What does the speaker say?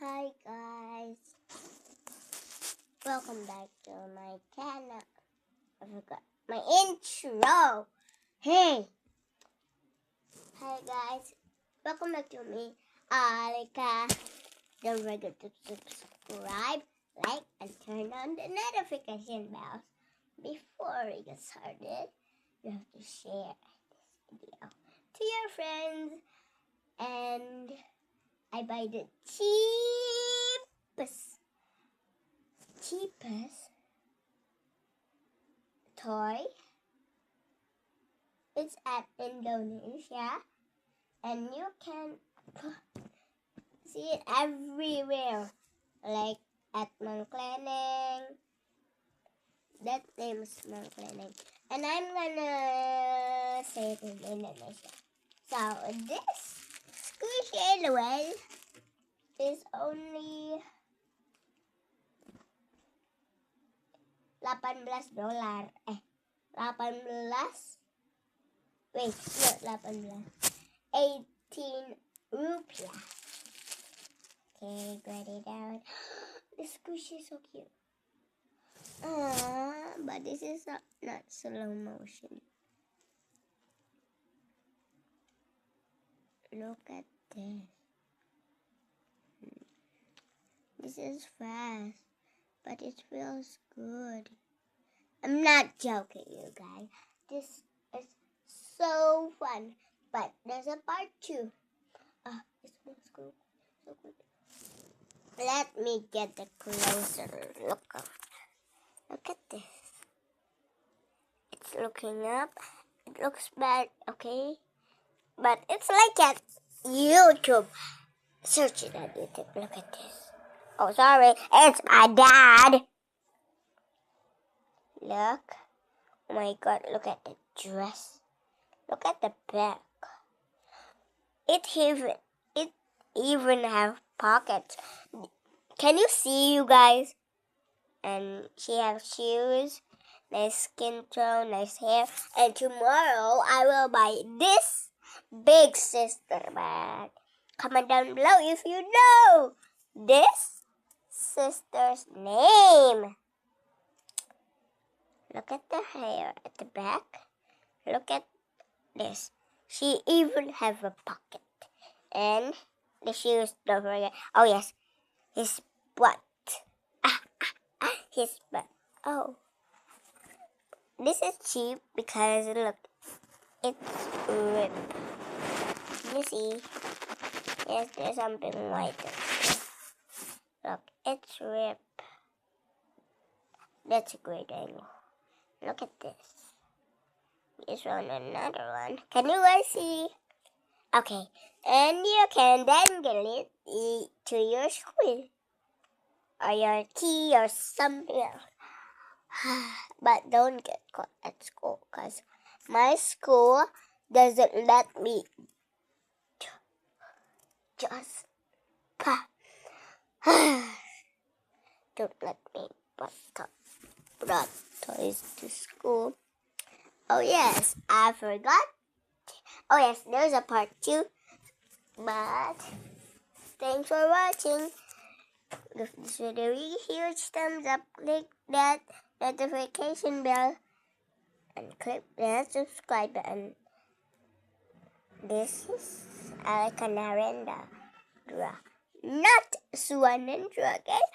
Hi guys, welcome back to my channel. I forgot my intro. Hey, hi guys, welcome back to me, Alika. Don't forget to subscribe, like, and turn on the notification bells. Before we get started, you have to share this video to your friends, and I buy the cheapest toy. It's at Indonesia, and you can see it everywhere, like at mang kleneng. That name is mang kleneng, and I'm gonna say it in Indonesia. So this squishy LOL is only $18. 18 rupiah. Okay, get it out. The squishy is so cute. But this is not slow motion. Look at this. This is fast, but it feels good. I'm not joking, you guys. This is so fun. But there's a part 2. It smells good. So good. Let me get a closer look. Look at this. It's looking up. It looks bad, okay? But it's like at YouTube. Search it at YouTube. Look at this. Oh, sorry. It's my dad. Look. Oh my god, look at the dress. Look at the back. It even have pockets. Can you see, you guys? And she has shoes, nice skin tone, nice hair. And tomorrow I will buy this big sister bag. Comment down below if you know this sister's name. Look at the hair at the back. Look at this. She even have a pocket. And the shoes, don't forget. Oh yes, his butt. His butt. Oh. This is cheap because look, it's ripped. You see? Yes, there's something white. Look, it's ripped. That's a great angle. Look at this. This one, another one. Can you guys see? Okay, and you can then get it to your school or your tea or something else. But don't get caught at school because my school doesn't let me just don't let me brought toys to school. Oh yes, I forgot. Oh yes, there's a part 2. But thanks for watching. Give this video a huge thumbs up. Click that notification bell and click that subscribe button. This is Alika Narendra, not Swanendra, okay?